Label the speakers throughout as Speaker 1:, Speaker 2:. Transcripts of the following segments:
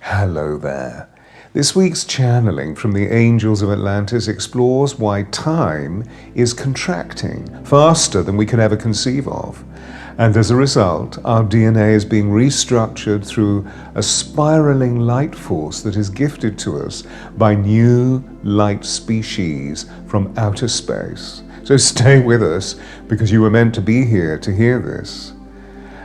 Speaker 1: Hello there. This week's channeling from the Angels of Atlantis explores why time is contracting faster than we can ever conceive of. And as a result, our DNA is being restructured through a spiraling light force that is gifted to us by new light species from outer space. So stay with us, because you were meant to be here to hear this.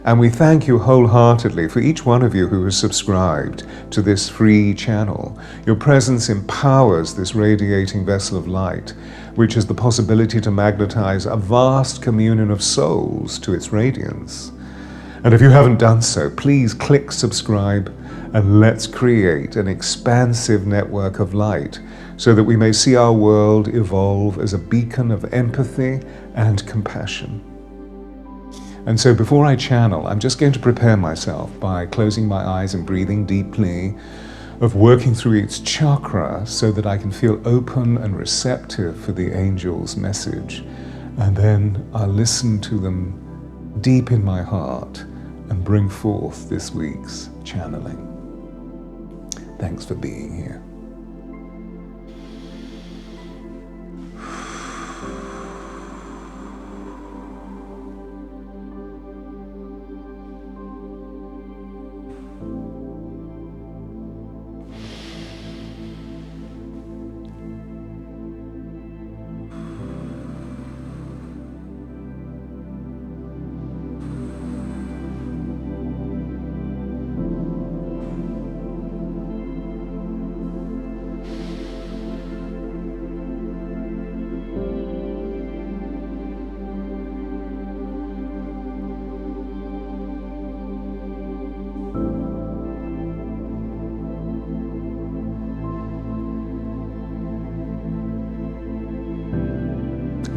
Speaker 1: And we thank you wholeheartedly for each one of you who has subscribed to this free channel. Your presence empowers this radiating vessel of light, which has the possibility to magnetize a vast communion of souls to its radiance. And if you haven't done so, please click subscribe and let's create an expansive network of light so that we may see our world evolve as a beacon of empathy and compassion. And so before I channel, I'm just going to prepare myself by closing my eyes and breathing deeply, of working through each chakra so that I can feel open and receptive for the angel's message. And then I'll listen to them deep in my heart and bring forth this week's channeling. Thanks for being here.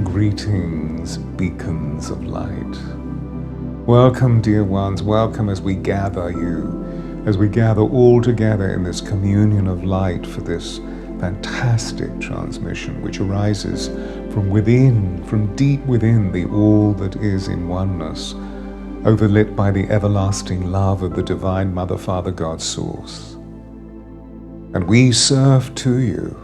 Speaker 1: Greetings, beacons of light. Welcome, dear ones, welcome as we gather you, as we gather all together in this communion of light for this fantastic transmission which arises from within, from deep within the all that is in oneness, overlit by the everlasting love of the Divine Mother, Father, God, Source. And we serve to you.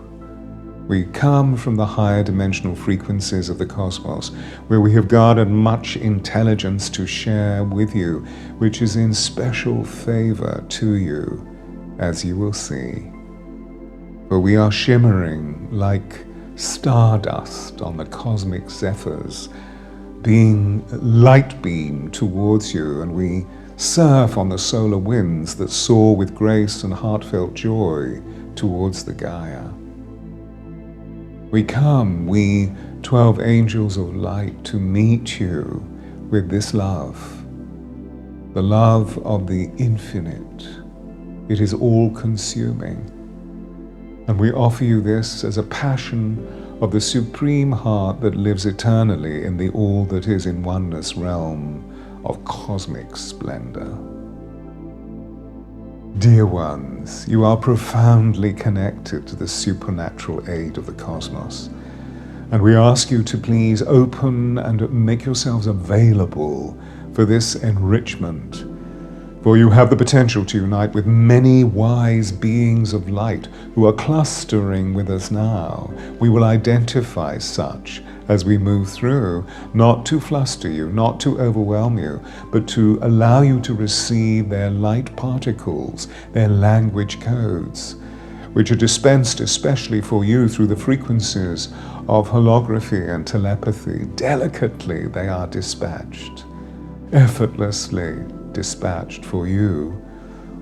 Speaker 1: We come from the higher dimensional frequencies of the cosmos, where we have garnered much intelligence to share with you, which is in special favor to you, as you will see. For we are shimmering like stardust on the cosmic zephyrs, being light beamed towards you, and we surf on the solar winds that soar with grace and heartfelt joy towards the Gaia. We come, we 12 angels of light, to meet you with this love, the love of the infinite. It is all-consuming. And we offer you this as a passion of the supreme heart that lives eternally in the all that is in oneness realm of cosmic splendor. Dear ones, you are profoundly connected to the supernatural aid of the cosmos, and we ask you to please open and make yourselves available for this enrichment, for you have the potential to unite with many wise beings of light who are clustering with us now. We will identify such as we move through, not to fluster you, not to overwhelm you, but to allow you to receive their light particles, their language codes, which are dispensed especially for you through the frequencies of holography and telepathy. Delicately they are dispatched, effortlessly dispatched for you,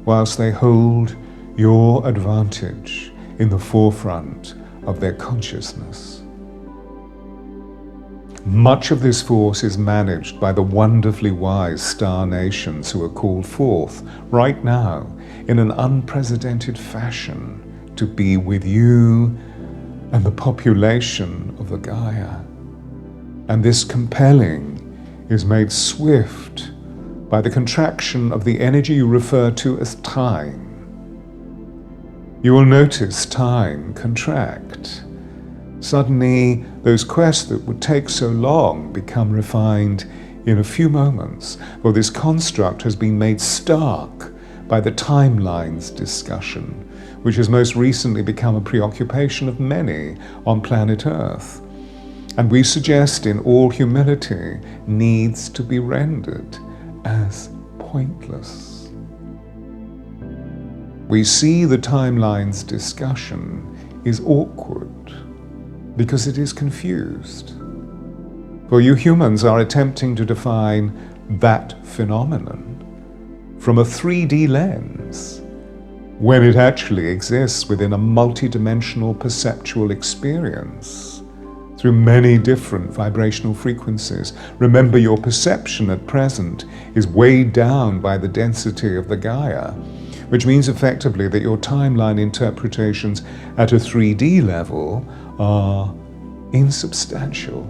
Speaker 1: whilst they hold your advantage in the forefront of their consciousness. Much of this force is managed by the wonderfully wise star nations who are called forth right now in an unprecedented fashion to be with you and the population of the Gaia. And this compelling is made swift by the contraction of the energy you refer to as time. You will notice time contract. Suddenly, those quests that would take so long become refined in a few moments, for this construct has been made stark by the timelines discussion, which has most recently become a preoccupation of many on planet Earth, and we suggest in all humility needs to be rendered as pointless. We see the timelines discussion is awkward because it is confused. For you humans are attempting to define that phenomenon from a 3D lens, when it actually exists within a multidimensional perceptual experience through many different vibrational frequencies. Remember, your perception at present is weighed down by the density of the Gaia, which means effectively that your timeline interpretations at a 3D level are insubstantial.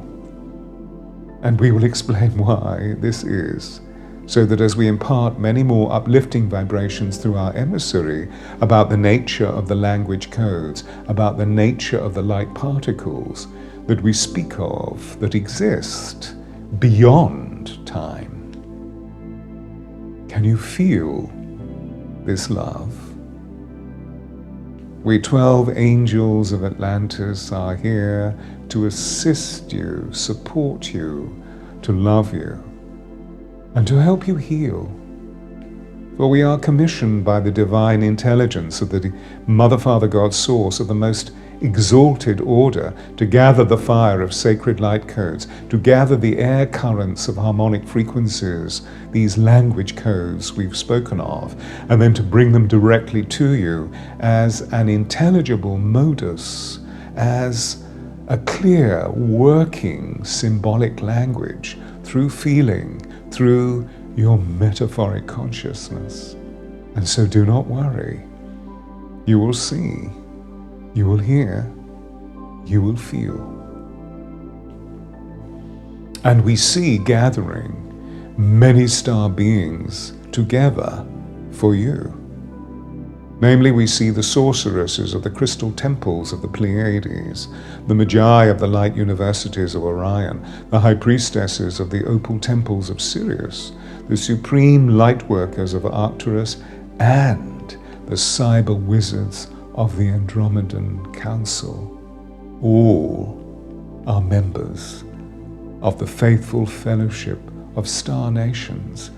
Speaker 1: And we will explain why this is, so that as we impart many more uplifting vibrations through our emissary about the nature of the language codes, about the nature of the light particles that we speak of that exist beyond time. Can you feel this love? We 12 angels of Atlantis are here to assist you, support you, to love you, and to help you heal. For we are commissioned by the divine intelligence of the Mother, Father, God, Source of the most exalted order to gather the fire of sacred light codes, to gather the air currents of harmonic frequencies, these language codes we've spoken of, and then to bring them directly to you as an intelligible modus, as a clear, working, symbolic language through feeling, through your metaphoric consciousness. And so do not worry. You will see, you will hear, you will feel. And we see gathering many star beings together for you. Namely, we see the sorceresses of the crystal temples of the Pleiades, the magi of the light universities of Orion, the high priestesses of the opal temples of Sirius, the supreme light workers of Arcturus, and the cyber wizards of the Andromedan Council. All are members of the faithful fellowship of star nations,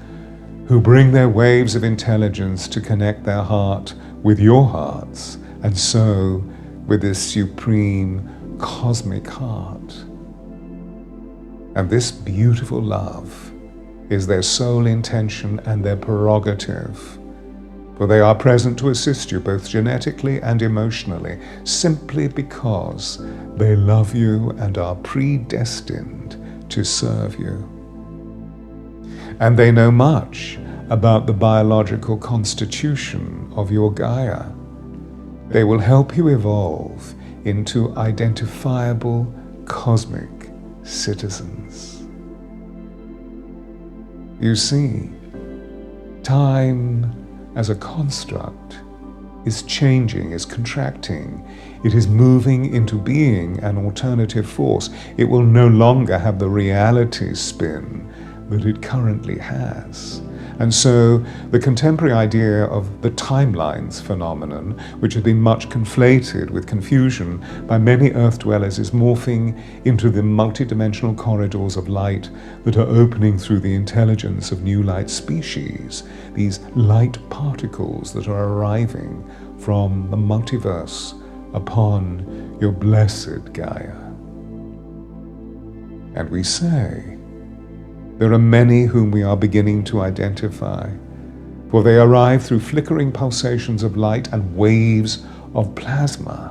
Speaker 1: who bring their waves of intelligence to connect their heart with your hearts, and so with this supreme cosmic heart. And this beautiful love is their sole intention and their prerogative, for they are present to assist you both genetically and emotionally, simply because they love you and are predestined to serve you. And they know much about the biological constitution of your Gaia. They will help you evolve into identifiable cosmic citizens. You see, time as a construct is changing, is contracting. It is moving into being an alternative force. It will no longer have the reality spin that it currently has. And so the contemporary idea of the timelines phenomenon, which has been much conflated with confusion by many Earth dwellers, is morphing into the multidimensional corridors of light that are opening through the intelligence of new light species, these light particles that are arriving from the multiverse upon your blessed Gaia. And we say, there are many whom we are beginning to identify, for they arrive through flickering pulsations of light and waves of plasma,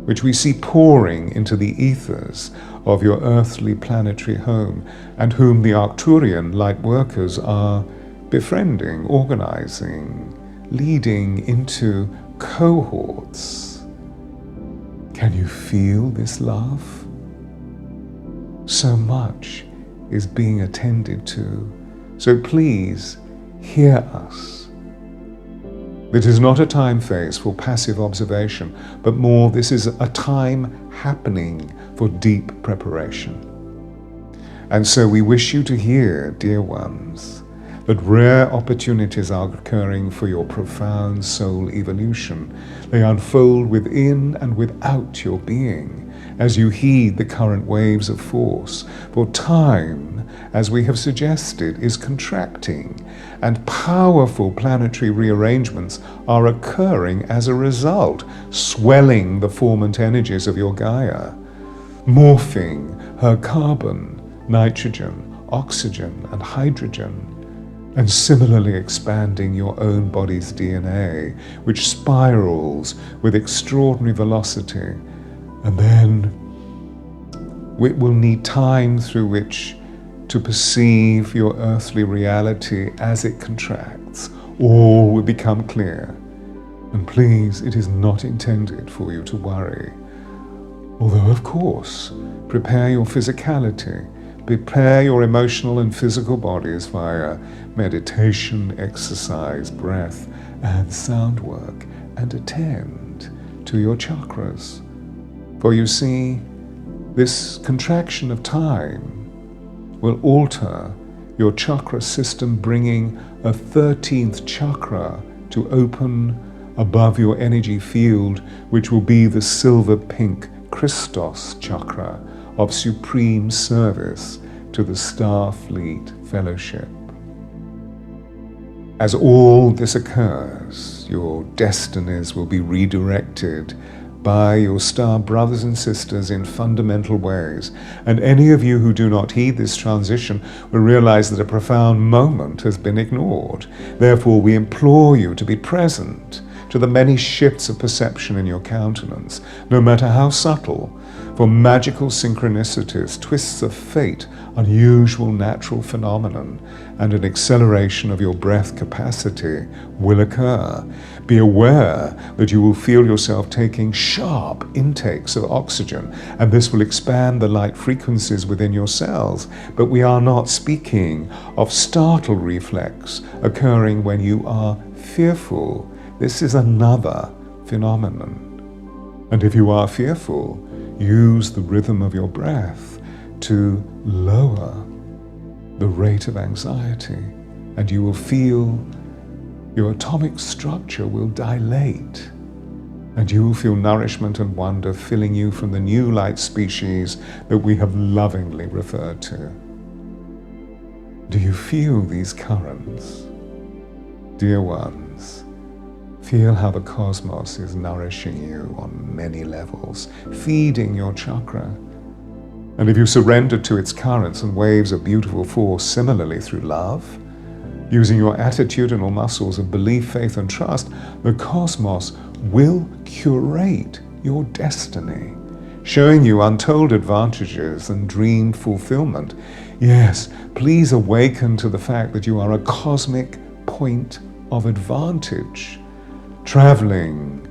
Speaker 1: which we see pouring into the ethers of your earthly planetary home, and whom the Arcturian light workers are befriending, organizing, leading into cohorts. Can you feel this love? So much is being attended to. So please hear us. It is not a time phase for passive observation, but more this is a time happening for deep preparation. And so we wish you to hear, dear ones, but rare opportunities are occurring for your profound soul evolution. They unfold within and without your being as you heed the current waves of force. For time, as we have suggested, is contracting, and powerful planetary rearrangements are occurring as a result, swelling the formant energies of your Gaia, morphing her carbon, nitrogen, oxygen, and hydrogen, and similarly expanding your own body's DNA, which spirals with extraordinary velocity. And then it will need time through which to perceive your earthly reality as it contracts. All will become clear. And please, it is not intended for you to worry. Although, of course, prepare your physicality, prepare your emotional and physical bodies via meditation, exercise, breath, and sound work, and attend to your chakras. For you see, this contraction of time will alter your chakra system, bringing a 13th chakra to open above your energy field, which will be the silver-pink Christos chakra of supreme service to the Starfleet Fellowship. As all this occurs, your destinies will be redirected by your star brothers and sisters in fundamental ways, and any of you who do not heed this transition will realize that a profound moment has been ignored. Therefore, we implore you to be present to the many shifts of perception in your countenance, no matter how subtle, for magical synchronicities, twists of fate, unusual natural phenomenon, and an acceleration of your breath capacity will occur. Be aware that you will feel yourself taking sharp intakes of oxygen, and this will expand the light frequencies within your cells. But we are not speaking of startle reflex occurring when you are fearful. This is another phenomenon. And if you are fearful, use the rhythm of your breath to lower the rate of anxiety, and you will feel your atomic structure will dilate, and you will feel nourishment and wonder filling you from the new light species that we have lovingly referred to. Do you feel these currents? Dear ones, feel how the cosmos is nourishing you on many levels, feeding your chakra. And if you surrender to its currents and waves of beautiful force similarly through love, using your attitudinal muscles of belief, faith, and trust, the cosmos will curate your destiny, showing you untold advantages and dream fulfillment. Yes, please awaken to the fact that you are a cosmic point of advantage, traveling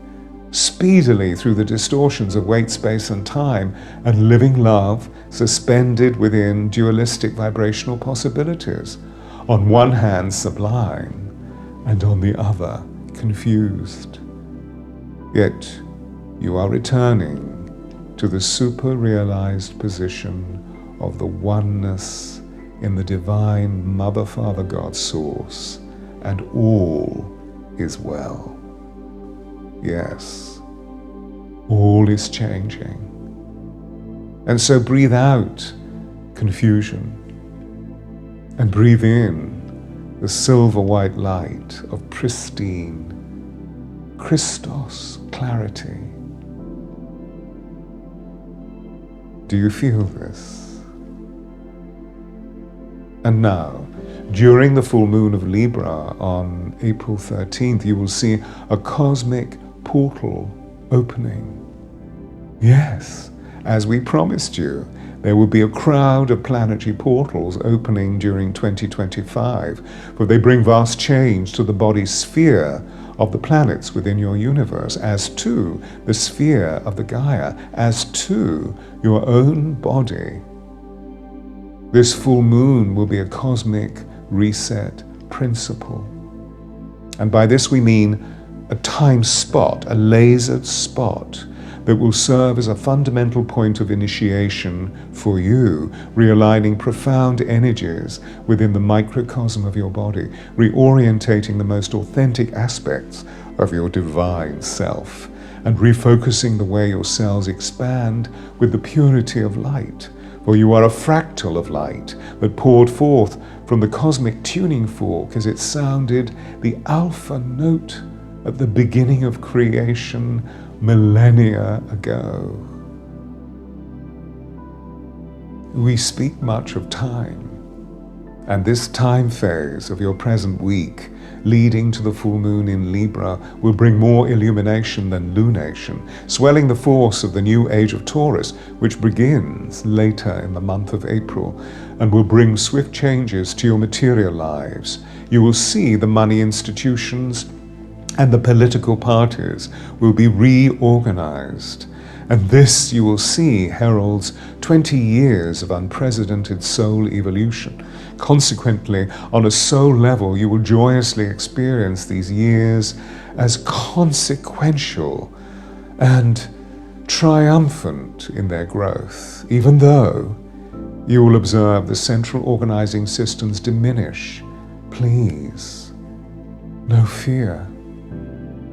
Speaker 1: speedily through the distortions of weight, space, and time, and living love suspended within dualistic vibrational possibilities. On one hand, sublime, and on the other, confused. Yet, you are returning to the super-realized position of the oneness in the divine Mother, Father, God source, and all is well. Yes, all is changing. And so breathe out confusion and breathe in the silver white light of pristine Christos clarity. Do you feel this? And now, during the full moon of Libra on April 13th, you will see a cosmic portal opening. Yes, as we promised you, there will be a crowd of planetary portals opening during 2025, for they bring vast change to the body sphere of the planets within your universe, as to the sphere of the Gaia, as to your own body. This full moon will be a cosmic reset principle. And by this we mean a time spot, a lasered spot that will serve as a fundamental point of initiation for you, realigning profound energies within the microcosm of your body, reorientating the most authentic aspects of your divine self, and refocusing the way your cells expand with the purity of light. For you are a fractal of light that poured forth from the cosmic tuning fork as it sounded the alpha note at the beginning of creation millennia ago. We speak much of time, and this time phase of your present week, leading to the full moon in Libra, will bring more illumination than lunation, swelling the force of the new age of Taurus, which begins later in the month of April, and will bring swift changes to your material lives. You will see the money institutions and the political parties will be reorganized. And this, you will see, heralds 20 years of unprecedented soul evolution. Consequently, on a soul level, you will joyously experience these years as consequential and triumphant in their growth, even though you will observe the central organizing systems diminish. Please, no fear.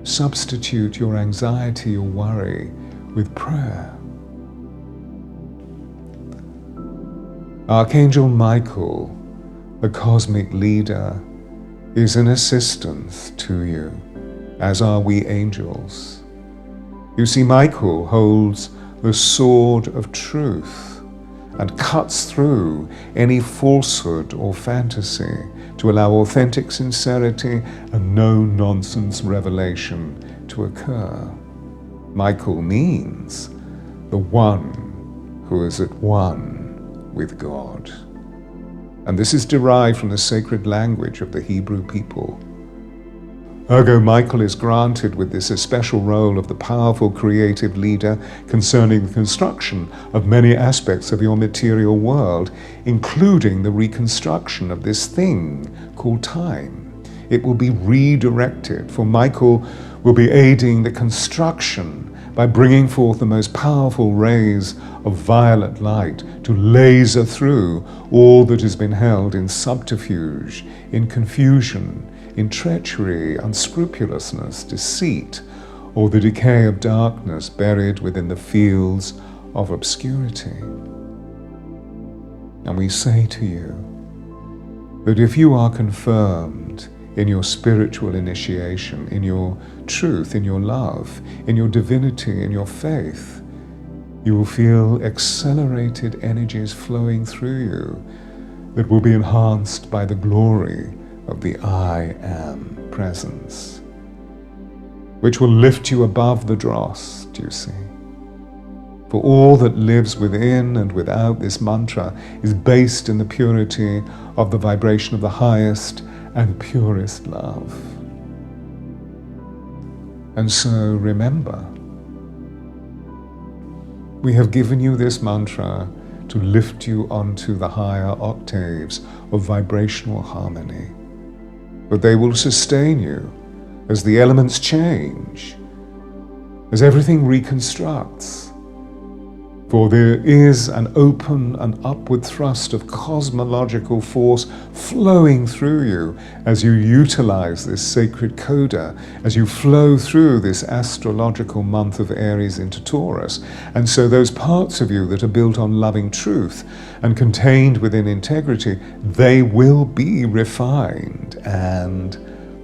Speaker 1: Substitute your anxiety or worry with prayer. Archangel Michael, the cosmic leader, is an assistance to you, as are we angels. You see, Michael holds the sword of truth and cuts through any falsehood or fantasy to allow authentic sincerity and no-nonsense revelation to occur. Michael means the one who is at one with God. And this is derived from the sacred language of the Hebrew people. Ergo, Michael is granted with this especial role of the powerful creative leader concerning the construction of many aspects of your material world, including the reconstruction of this thing called time. It will be redirected, for Michael will be aiding the construction by bringing forth the most powerful rays of violet light to laser through all that has been held in subterfuge, in confusion, in treachery, unscrupulousness, deceit, or the decay of darkness buried within the fields of obscurity. And we say to you that if you are confirmed in your spiritual initiation, in your truth, in your love, in your divinity, in your faith, you will feel accelerated energies flowing through you that will be enhanced by the glory of the I Am presence, which will lift you above the dross, do you see? For all that lives within and without this mantra is based in the purity of the vibration of the highest and purest love. And so remember, we have given you this mantra to lift you onto the higher octaves of vibrational harmony. But they will sustain you as the elements change, as everything reconstructs. For there is an open and upward thrust of cosmological force flowing through you as you utilize this sacred coda, as you flow through this astrological month of Aries into Taurus. And so those parts of you that are built on loving truth and contained within integrity, they will be refined and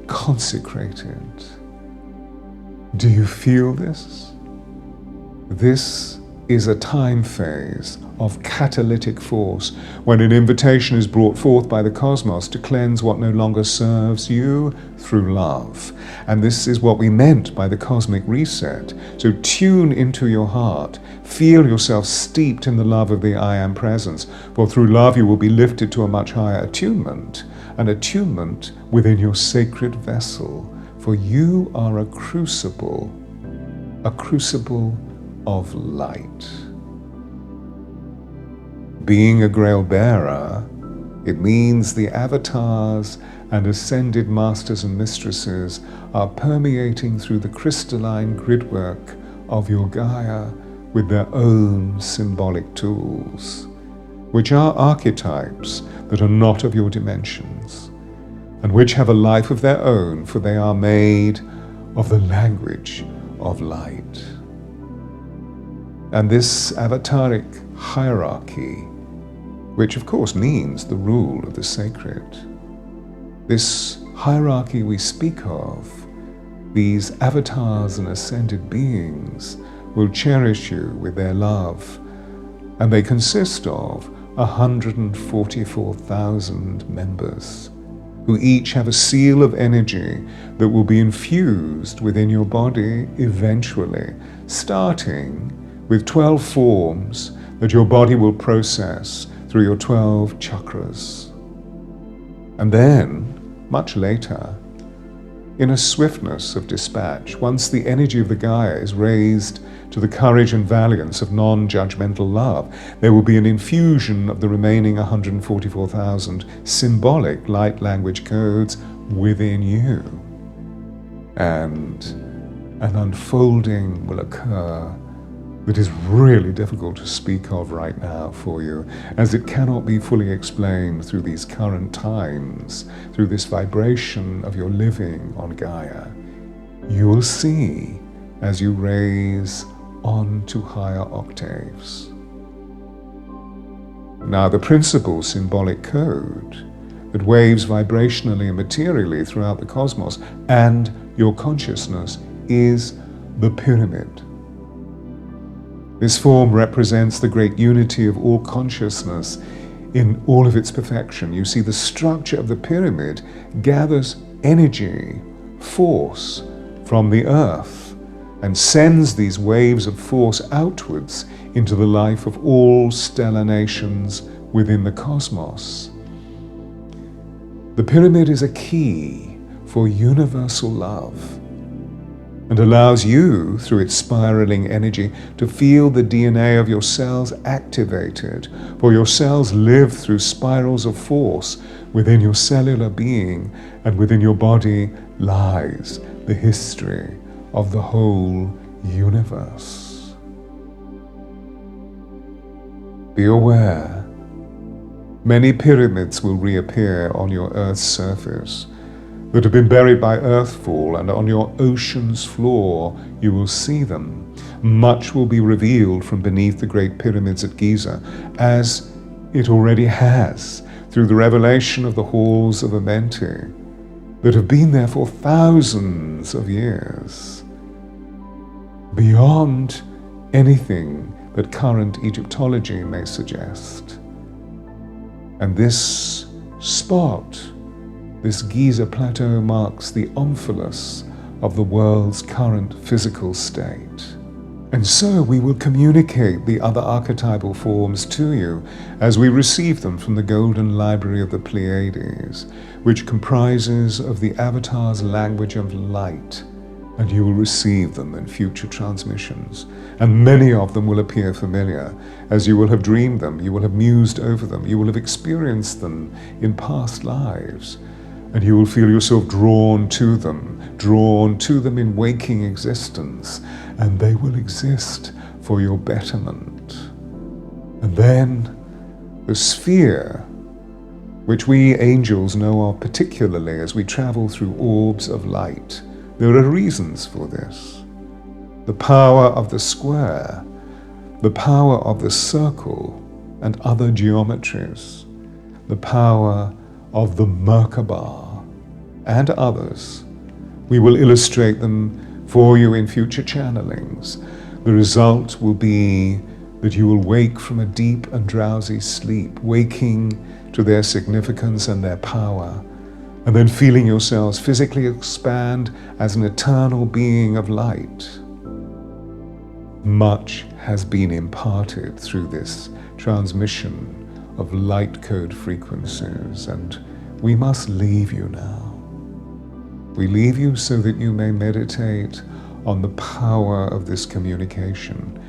Speaker 1: consecrated. Do you feel this? This is a time phase of catalytic force when an invitation is brought forth by the cosmos to cleanse what no longer serves you through love. And this is what we meant by the cosmic reset. So tune into your heart, feel yourself steeped in the love of the I Am presence, for through love you will be lifted to a much higher attunement, an attunement within your sacred vessel, for you are a crucible of light. Being a grail bearer, it means the avatars and ascended masters and mistresses are permeating through the crystalline gridwork of your Gaia with their own symbolic tools, which are archetypes that are not of your dimensions, and which have a life of their own, for they are made of the language of light. And this avataric hierarchy, which of course means the rule of the sacred, this hierarchy we speak of, these avatars and ascended beings will cherish you with their love, and they consist of 144,000 members, who each have a seal of energy that will be infused within your body eventually, starting with 12 forms that your body will process through your 12 chakras. And then, much later, in a swiftness of dispatch, once the energy of the Gaia is raised to the courage and valiance of non-judgmental love, there will be an infusion of the remaining 144,000 symbolic light language codes within you. And an unfolding will occur that is really difficult to speak of right now for you, as it cannot be fully explained through these current times, through this vibration of your living on Gaia. You will see as you raise on to higher octaves. Now, the principal symbolic code that waves vibrationally and materially throughout the cosmos and your consciousness is the pyramid. This form represents the great unity of all consciousness in all of its perfection. You see, the structure of the pyramid gathers energy, force from the earth, and sends these waves of force outwards into the life of all stellar nations within the cosmos. The pyramid is a key for universal love, and allows you, through its spiraling energy, to feel the DNA of your cells activated, for your cells live through spirals of force within your cellular being, and within your body lies the history of the whole universe. Be aware, many pyramids will reappear on your Earth's surface that have been buried by earthfall, and on your ocean's floor you will see them. Much will be revealed from beneath the great pyramids at Giza, as it already has through the revelation of the halls of Amenti that have been there for thousands of years, beyond anything that current Egyptology may suggest. And this spot, this Giza plateau, marks the omphalos of the world's current physical state. And so we will communicate the other archetypal forms to you as we receive them from the golden library of the Pleiades, which comprises of the avatar's language of light, and you will receive them in future transmissions. And many of them will appear familiar, as you will have dreamed them, you will have mused over them, you will have experienced them in past lives, and you will feel yourself drawn to them in waking existence, and they will exist for your betterment. And then the sphere, which we angels know of particularly as we travel through orbs of light. There are reasons for this. The power of the square, the power of the circle and other geometries, the power of the Merkaba and others. We will illustrate them for you in future channelings. The result will be that you will wake from a deep and drowsy sleep, waking to their significance and their power, and then feeling yourselves physically expand as an eternal being of light. Much has been imparted through this transmission of light code frequencies, and we must leave you now. We leave you so that you may meditate on the power of this communication,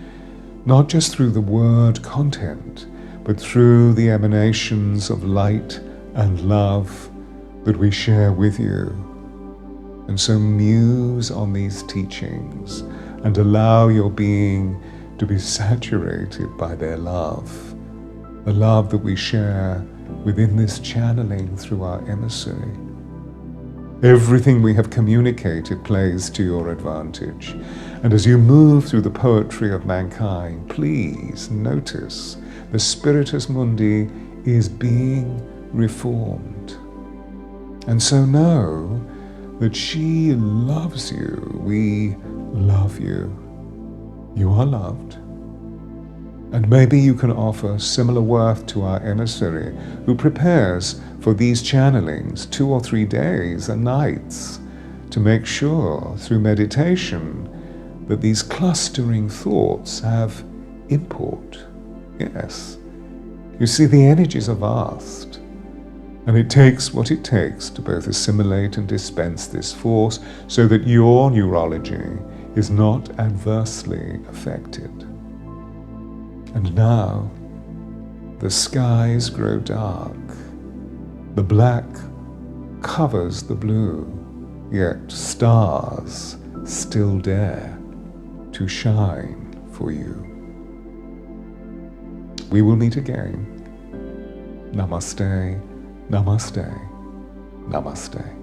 Speaker 1: not just through the word content, but through the emanations of light and love that we share with you. And so muse on these teachings and allow your being to be saturated by their love, the love that we share within this channeling through our emissary. Everything we have communicated plays to your advantage. And as you move through the poetry of mankind, please notice the Spiritus Mundi is being reformed. And so know that she loves you. We love you. You are loved. And maybe you can offer similar worth to our emissary who prepares for these channelings 2 or 3 days and nights to make sure through meditation that these clustering thoughts have import. Yes. You see, the energies are vast, and it takes what it takes to both assimilate and dispense this force so that your neurology is not adversely affected. And now, the skies grow dark. The black covers the blue, yet stars still dare to shine for you. We will meet again. Namaste, namaste, namaste.